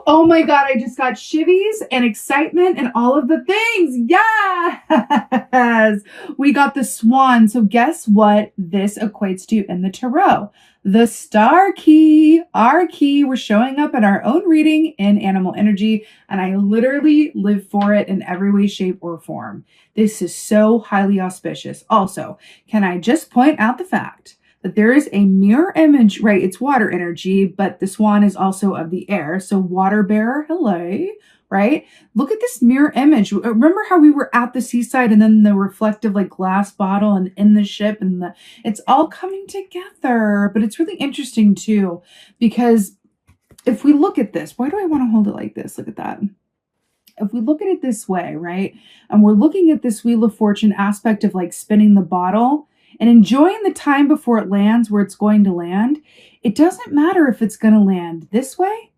Oh my God, I just got shivvies and excitement and all of the things. Yes! We got the swan. So guess what this equates to in the tarot? The star key, our key. We're showing up in our own reading in animal energy, and I literally live for it in every way, shape, or form. This is so highly auspicious. Also, can I just point out the fact that there is a mirror image, right? It's water energy, but the swan is also of the air. So water bearer, hello, right? Look at this mirror image. Remember how we were at the seaside and then the reflective like glass bottle and in the ship and it's all coming together. But it's really interesting too, because if we look at this, why do I want to hold it like this? Look at that. If we look at it this way, right? And we're looking at this Wheel of Fortune aspect of like spinning the bottle and enjoying the time before it lands where it's going to land. It doesn't matter if it's going to land this way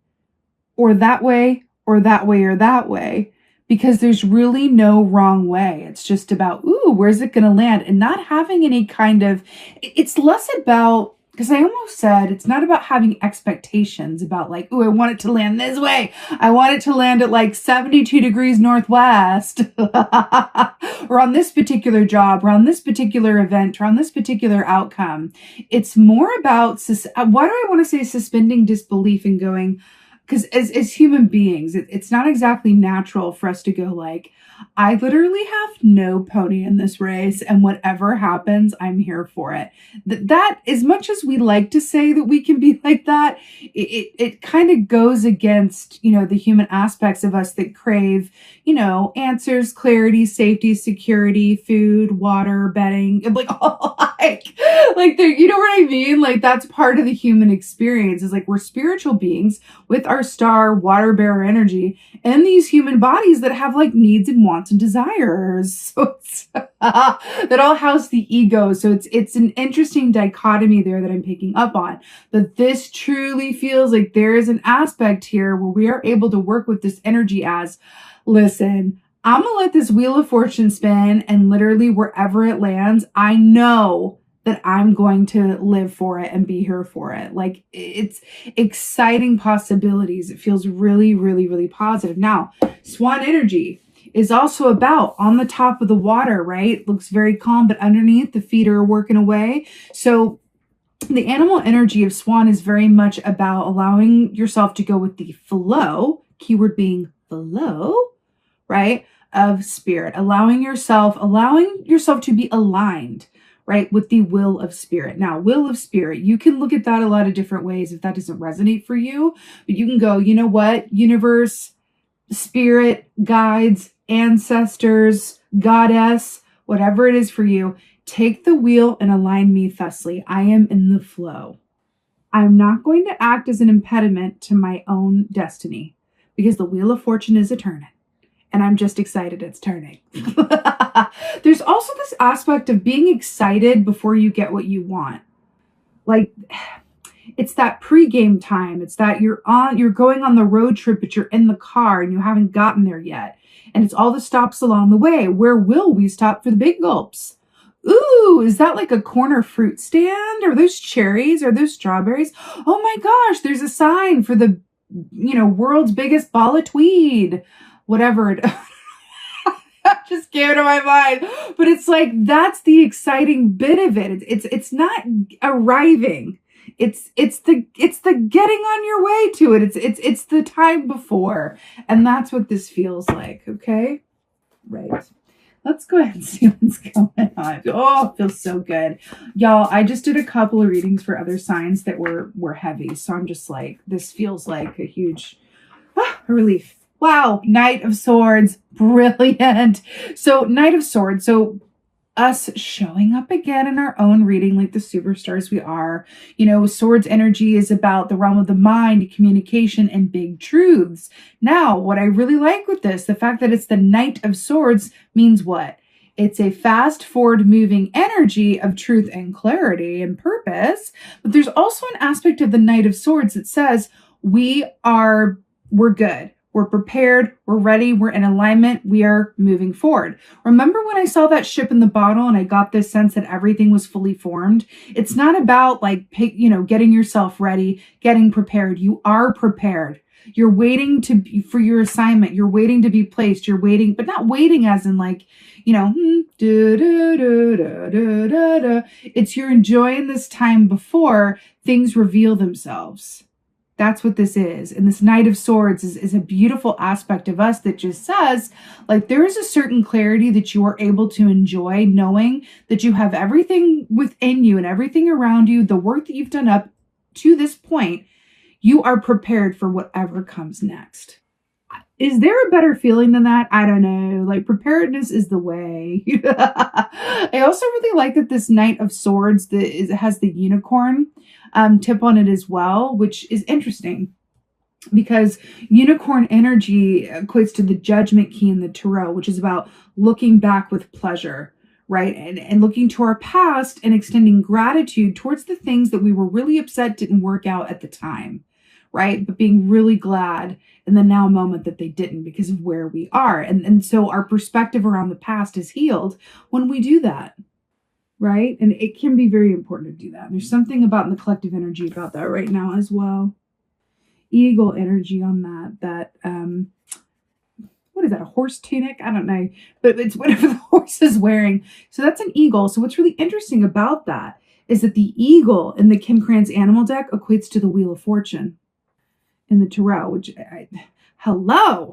or that way or that way or that way, because there's really no wrong way. It's just about, ooh, where's it going to land? And not having any kind of, it's less about, because I almost said it's not about having expectations about like, ooh, I want it to land this way. I want it to land at like 72 degrees northwest or on this particular job or on this particular event or on this particular outcome. It's more about, why do I want to say suspending disbelief and going, because as human beings, it's not exactly natural for us to go like, I literally have no pony in this race, and whatever happens, I'm here for it. That as much as we like to say that we can be like that, it kind of goes against, the human aspects of us that crave, answers, clarity, safety, security, food, water, bedding, like all like you know what I mean? Like that's part of the human experience is like we're spiritual beings with our star water bearer energy and these human bodies that have like needs and wants and desires. So it's, that all house the ego. So it's an interesting dichotomy there that I'm picking up on. But this truly feels like there is an aspect here where we are able to work with this energy as, listen, I'm going to let this Wheel of Fortune spin and literally wherever it lands, I know that I'm going to live for it and be here for it. Like it's exciting possibilities. It feels really, really, really positive. Now, swan energy is also about on the top of the water, right? It looks very calm, but underneath the feet are working away. So the animal energy of swan is very much about allowing yourself to go with the flow, keyword being flow, right? Of spirit, allowing yourself to be aligned, right? With the will of spirit. Now, will of spirit, you can look at that a lot of different ways if that doesn't resonate for you, but you can go, you know what? Universe, spirit, guides, ancestors, goddess, whatever it is for you, take the wheel and align me thusly. I am in the flow. I'm not going to act as an impediment to my own destiny because the Wheel of Fortune is a turning. And I'm just excited it's turning. There's also this aspect of being excited before you get what you want. Like, it's that pregame time. It's that you're going on the road trip, but you're in the car and you haven't gotten there yet. And it's all the stops along the way. Where will we stop for the big gulps? Ooh, is that like a corner fruit stand? Are those cherries? Are those strawberries? Oh my gosh, there's a sign for the, world's biggest ball of tweed. Whatever it just came to my mind. But it's like, that's the exciting bit of it. It's not arriving. It's the getting on your way to it. It's the time before. And that's what this feels like. Okay. Right. Let's go ahead and see what's going on. Oh, it feels so good. Y'all, I just did a couple of readings for other signs that were heavy. So I'm just like, this feels like a huge relief. Wow. Knight of Swords. Brilliant. So Knight of Swords. So us showing up again in our own reading like the superstars we are. Swords energy is about the realm of the mind, communication, and big truths. Now, what I really like with this, the fact that it's the Knight of Swords means what? It's a fast forward moving energy of truth and clarity and purpose. But there's also an aspect of the Knight of Swords that says we're good. We're prepared. We're ready. We're in alignment. We are moving forward. Remember when I saw that ship in the bottle and I got this sense that everything was fully formed? It's not about like, getting yourself ready, getting prepared. You are prepared. You're waiting for your assignment. You're waiting to be placed. You're waiting, but not waiting as in like, it's you're enjoying this time before things reveal themselves. That's what this is. And this Knight of Swords is a beautiful aspect of us that just says, like, there is a certain clarity that you are able to enjoy, knowing that you have everything within you and everything around you, the work that you've done up to this point. You are prepared for whatever comes next. Is there a better feeling than that? I don't know. Like, preparedness is the way. I also really like that this Knight of Swords has the unicorn tip on it as well, which is interesting because unicorn energy equates to the judgment key in the tarot, which is about looking back with pleasure, right? And looking to our past and extending gratitude towards the things that we were really upset didn't work out at the time, right? But being really glad in the now moment that they didn't because of where we are. And so our perspective around the past is healed when we do that, right? And it can be very important to do that. There's something about in the collective energy about that right now as well. Eagle energy on that, what is that, a horse tunic? I don't know, but it's whatever the horse is wearing. So that's an eagle. So what's really interesting about that is that the eagle in the Kim Krans animal deck equates to the Wheel of Fortune in the tarot, which hello.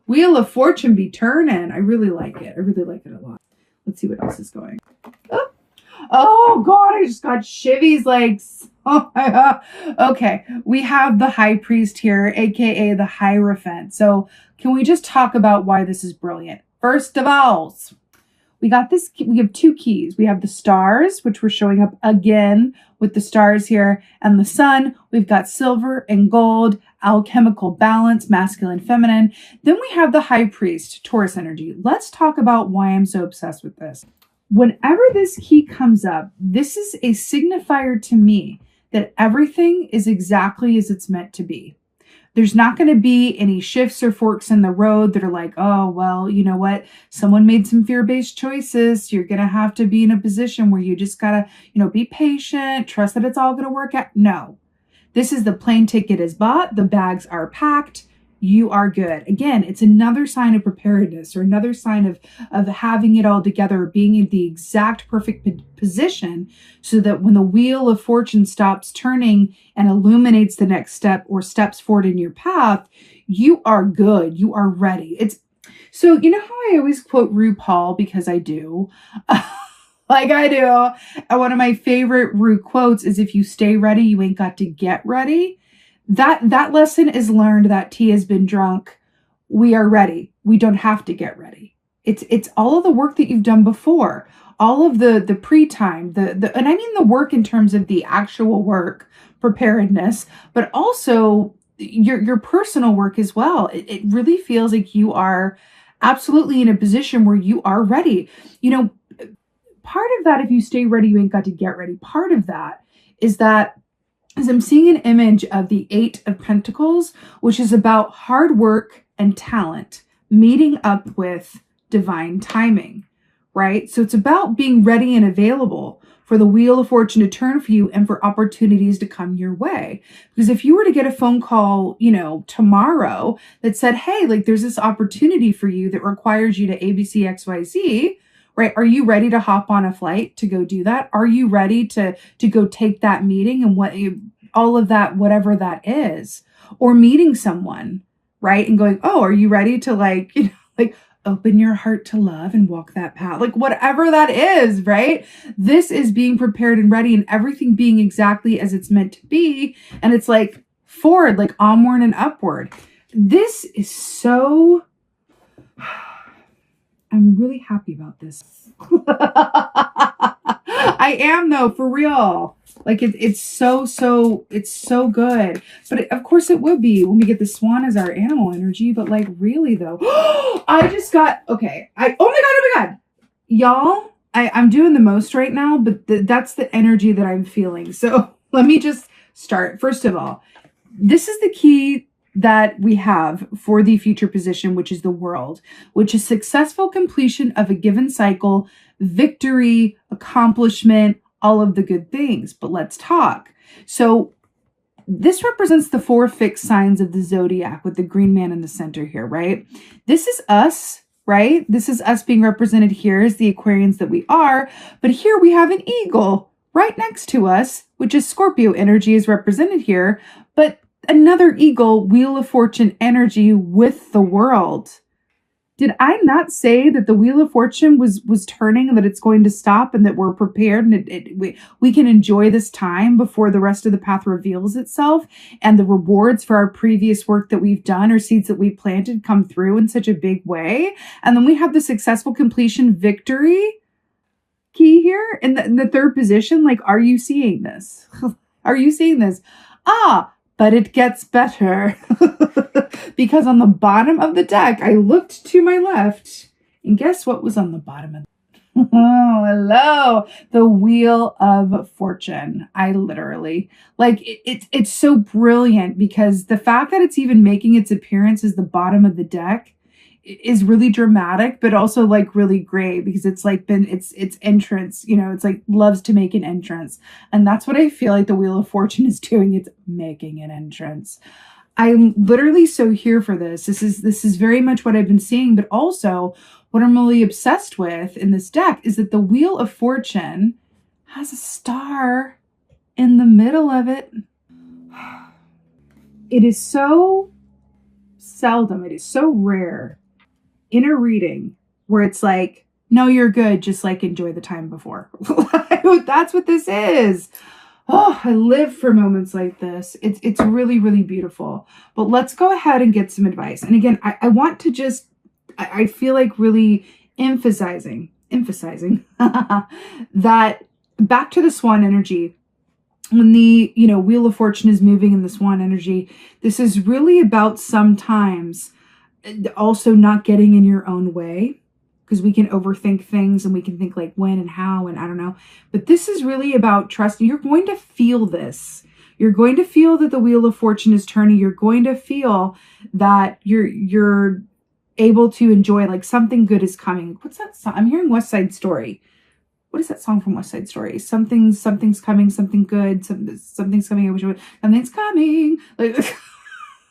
Wheel of Fortune be turning. I really like it. I really like it a lot. Let's see what else is going. Oh God, I just got Shivy's legs. Oh my God. Okay, we have the High Priest here, aka the Hierophant. So can we just talk about why this is brilliant? First of all, we got this. We have two keys. We have the stars, which we're showing up again with the stars here, and the sun. We've got silver and gold, alchemical balance, masculine, feminine. Then we have the High Priest, Taurus energy. Let's talk about why I'm so obsessed with this. Whenever this key comes up, this is a signifier to me that everything is exactly as it's meant to be. There's not going to be any shifts or forks in the road that are like, oh, well, you know what? Someone made some fear-based choices. You're going to have to be in a position where you just got to, be patient, trust that it's all going to work out. No, this is the plane ticket is bought. The bags are packed. You are good. Again, it's another sign of preparedness or another sign of having it all together, being in the exact perfect position so that when the Wheel of Fortune stops turning and illuminates the next step or steps forward in your path, you are good. You are ready. So you know how I always quote RuPaul because I do. Like I do. And one of my favorite Ru quotes is, if you stay ready, you ain't got to get ready. That lesson is learned. That tea has been drunk. We are ready. We don't have to get ready. It's all of the work that you've done before, all of the pre-time, and I mean the work in terms of the actual work, preparedness, but also your personal work as well. It really feels like you are absolutely in a position where you are ready. Part of that, if you stay ready, you ain't got to get ready. Part of that is that as I'm seeing an image of the 8 of Pentacles, which is about hard work and talent meeting up with divine timing, right? So it's about being ready and available for the Wheel of Fortune to turn for you and for opportunities to come your way. Because if you were to get a phone call, tomorrow that said, hey, like there's this opportunity for you that requires you to ABC, XYZ, right? Are you ready to hop on a flight to go do that? Are you ready to go take that meeting and all of that, whatever that is, or meeting someone, right? And going, oh, are you ready to open your heart to love and walk that path? Like whatever that is, right? This is being prepared and ready and everything being exactly as it's meant to be. And it's like forward, like onward and upward. This is so... I'm really happy about this. I am though, for real. Like it's so good. But of course it would be when we get the swan as our animal energy. But like really though, I just got, okay. Oh my God. Y'all, I'm doing the most right now, but that's the energy that I'm feeling. So let me just start. First of all, this is the key that we have for the future position, which is the World, which is successful completion of a given cycle, victory, accomplishment, all of the good things. But let's talk. So this represents the 4 fixed signs of the zodiac with the green man in the center here, right? This is us, right? This is us being represented here as the Aquarians that we are. But here we have an eagle right next to us, which is Scorpio energy is represented here. But another eagle, Wheel of Fortune energy with the World. Did I not say that the Wheel of Fortune was turning and that it's going to stop and that we're prepared and we can enjoy this time before the rest of the path reveals itself and the rewards for our previous work that we've done or seeds that we planted come through in such a big way? And then we have the successful completion victory key here in the third position. Like, are you seeing this? Are you seeing this? But it gets better because on the bottom of the deck, I looked to my left and guess what was on the bottom of the Oh, hello. The Wheel of Fortune. I literally, like, it's so brilliant because the fact that it's even making its appearance as the bottom of the deck is really dramatic, but also like really great because it's like been its entrance, you know, it's like loves to make an entrance. And that's what I feel like the Wheel of Fortune is doing. It's making an entrance. I'm literally so here for this. This is very much what I've been seeing, but also what I'm really obsessed with in this deck is that the Wheel of Fortune has a star in the middle of it. It is so seldom, it is so rare in a reading where it's like, no, you're good, just like enjoy the time before. That's what this is. Oh, I live for moments like this. It's really, really beautiful. But let's go ahead and get some advice. And again, I want to just, I feel like really emphasizing that back to the swan energy. When the, Wheel of Fortune is moving in the swan energy, this is really about sometimes also not getting in your own way, because we can overthink things and we can think like when and how and I don't know. But this is really about trusting. You're going to feel this. You're going to feel that the Wheel of Fortune is turning. You're going to feel that you're able to enjoy, like something good is coming. What's that song? I'm hearing West Side Story. What is that song from West Side Story? Something's coming, something good, something's coming. I wish it would. Something's coming. Like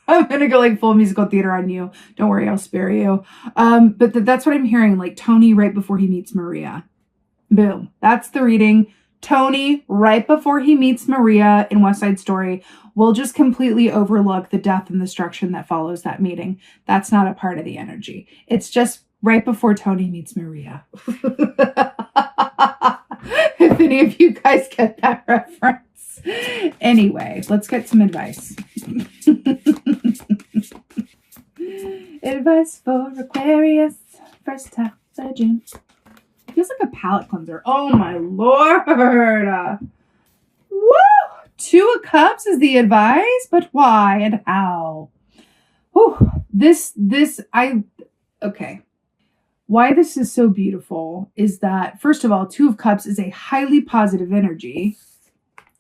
I'm gonna go like full musical theater on you. Don't worry, I'll spare you. But that's what I'm hearing. Like Tony right before he meets Maria. Boom. That's the reading. Tony right before he meets Maria in West Side Story will just completely overlook the death and destruction that follows that meeting. That's not a part of the energy. It's just right before Tony meets Maria. If any of you guys get that reference. Anyway, let's get some advice. Advice for Aquarius, first half of June. Feels like a palate cleanser. Oh my Lord. Woo! 2 of Cups is the advice, but why and how? Whew. Okay. Why this is so beautiful is that, first of all, 2 of Cups is a highly positive energy.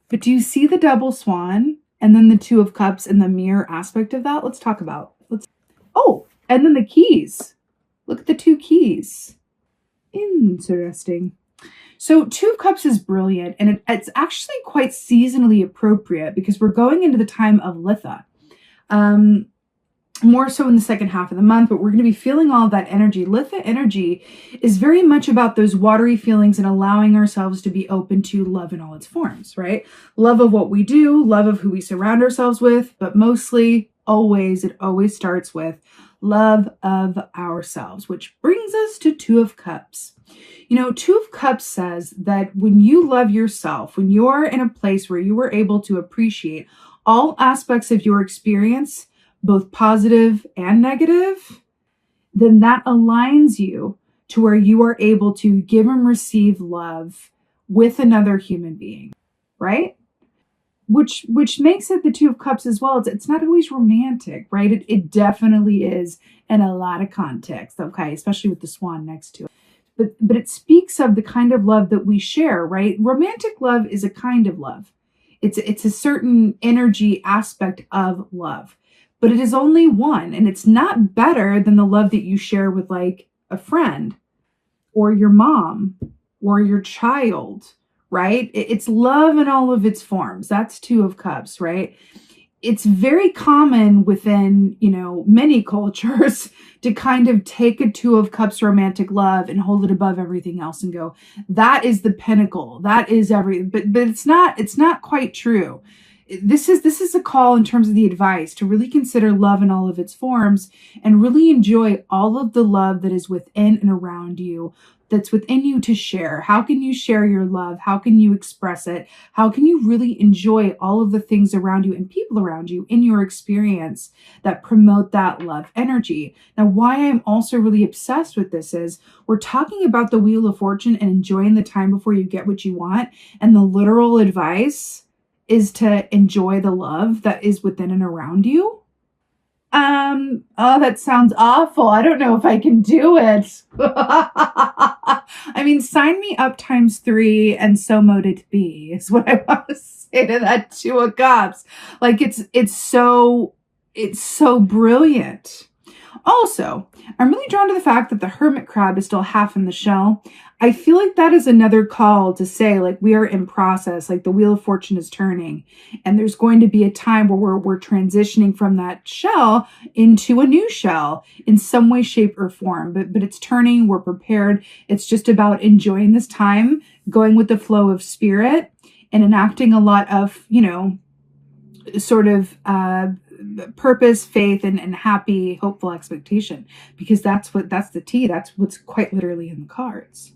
But do you see the double swan and then the 2 of Cups and the mirror aspect of that? Let's talk about. Oh, and then the keys. Look at the 2 keys. Interesting. So 2 of Cups is brilliant, and it's actually quite seasonally appropriate because we're going into the time of Litha. More so in the second half of the month, but we're going to be feeling all of that energy. Litha energy is very much about those watery feelings and allowing ourselves to be open to love in all its forms, right? Love of what we do, love of who we surround ourselves with, but mostly, it always starts with love of ourselves, which brings us to 2 of Cups. 2 of Cups says that when you love yourself, when you're in a place where you are able to appreciate all aspects of your experience, both positive and negative, then that aligns you to where you are able to give and receive love with another human being, right? Which makes it the 2 of Cups as well. It's not always romantic, right? It definitely is in a lot of context, okay? Especially with the swan next to it. But it speaks of the kind of love that we share, right? Romantic love is a kind of love. It's a certain energy aspect of love. but it is only one, and it's not better than the love that you share with like a friend or your mom or your child, right? It's love in all of its forms. That's Two of Cups, right? It's very common within, many cultures to kind of take a Two of Cups romantic love and hold it above everything else and go, that is the pinnacle. That is everything. But it's not quite true. This is a call in terms of the advice to really consider love in all of its forms and really enjoy all of the love that is within and around you, that's within you to share. How can you share your love? How can you express it? How can you really enjoy all of the things around you and people around you in your experience that promote that love energy? Now, why I'm also really obsessed with this is we're talking about the Wheel of Fortune and enjoying the time before you get what you want. And the literal advice is to enjoy the love that is within and around you. Oh, that sounds awful. I don't know if I can do it. I mean, sign me up ×3 and so mote it be is what I want to say to that Two of Cups. Like it's so brilliant. Also, I'm really drawn to the fact that the hermit crab is still half in the shell. I feel like that is another call to say, like, we are in process, like the Wheel of Fortune is turning, and there's going to be a time where we're transitioning from that shell into a new shell in some way, shape, or form. But it's turning, we're prepared. It's just about enjoying this time, going with the flow of spirit, and enacting a lot of, sort of purpose, faith, and happy, hopeful expectation, because that's the tea. That's what's quite literally in the cards.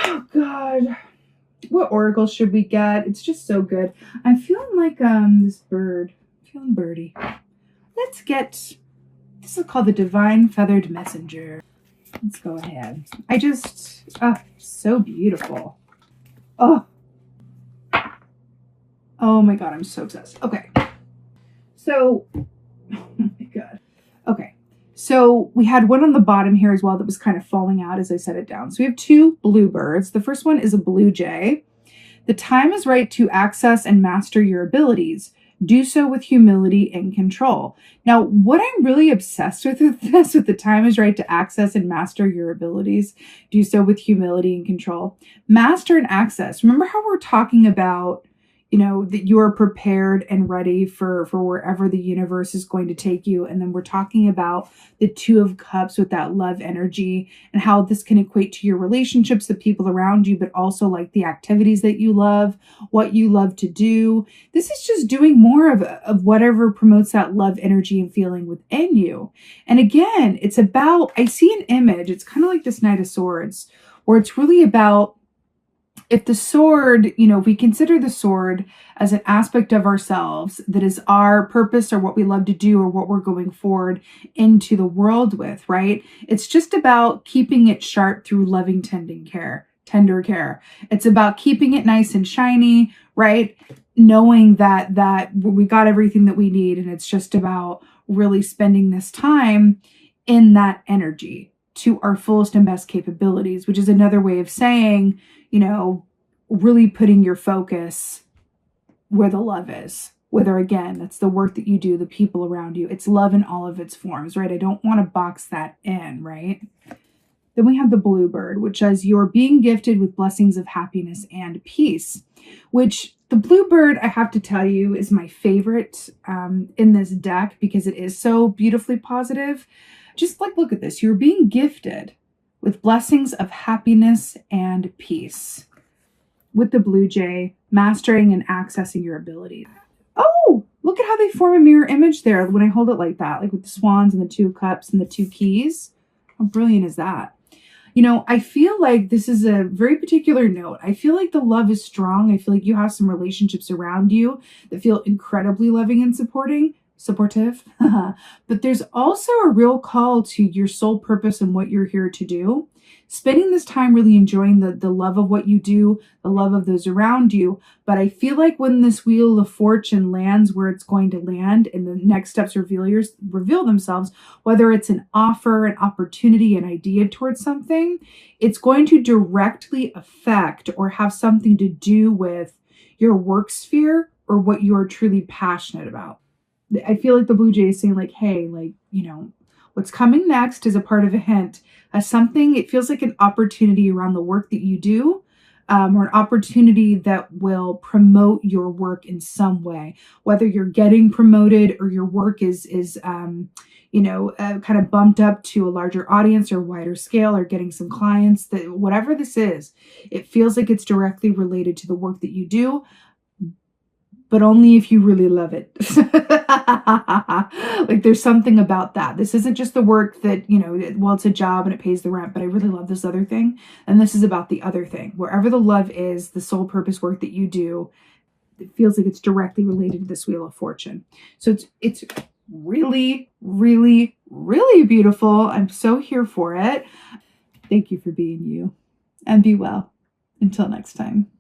Oh God, what oracle should we get? It's just so good. I'm feeling like this bird. I'm feeling birdie. Let's get, this is called the Divine Feathered Messenger. Let's go ahead. So beautiful. Oh my God, I'm so obsessed. Okay. So, oh my God. Okay. So we had one on the bottom here as well that was kind of falling out as I set it down. So we have two bluebirds. The first one is a blue jay. The time is right to access and master your abilities. Do so with humility and control. Now, what I'm really obsessed with the time is right to access and master your abilities. Do so with humility and control. Master and access. Remember how we're talking about, that you are prepared and ready for wherever the universe is going to take you. And then we're talking about the Two of Cups with that love energy and how this can equate to your relationships, the people around you, but also like the activities that you love, what you love to do. This is just doing more of whatever promotes that love energy and feeling within you. And again, it's about, I see an image, it's kind of like this Knight of Swords, where it's really about, if the sword, if we consider the sword as an aspect of ourselves that is our purpose or what we love to do or what we're going forward into the world with, right? It's just about keeping it sharp through loving, tender care. It's about keeping it nice and shiny, right? Knowing that we got everything that we need, and it's just about really spending this time in that energy to our fullest and best capabilities, which is another way of saying, really putting your focus where the love is. Whether, again, that's the work that you do, the people around you. It's love in all of its forms, right? I don't want to box that in, right? Then we have the bluebird, which says you're being gifted with blessings of happiness and peace, which the bluebird, I have to tell you, is my favorite in this deck because it is so beautifully positive. Just like, look at this. You're being gifted with blessings of happiness and peace. With the blue jay, mastering and accessing your abilities. Oh, look at how they form a mirror image there when I hold it like that, like with the swans and the Two of Cups and the two keys. How brilliant is that? I feel like this is a very particular note. I feel like the love is strong. I feel like you have some relationships around you that feel incredibly loving and supportive. But there's also a real call to your soul purpose and what you're here to do. Spending this time really enjoying the love of what you do, the love of those around you. But I feel like when this Wheel of Fortune lands where it's going to land and the next steps reveal themselves, whether it's an offer, an opportunity, an idea towards something, it's going to directly affect or have something to do with your work sphere or what you are truly passionate about. I feel like the Blue Jay is saying like, hey, like, you know, what's coming next is a part of a hint. Something, it feels like an opportunity around the work that you do, or an opportunity that will promote your work in some way, whether you're getting promoted or your work is you know, kind of bumped up to a larger audience or wider scale, or getting some clients. That whatever this is, it feels like it's directly related to the work that you do, but only if you really love it. Like there's something about that. This isn't just the work that, you know, well, it's a job and it pays the rent, but I really love this other thing. And this is about the other thing. Wherever the love is, the sole purpose work that you do, it feels like it's directly related to this Wheel of Fortune. So it's really, really, really beautiful. I'm so here for it. Thank you for being you, and be well. Until next time.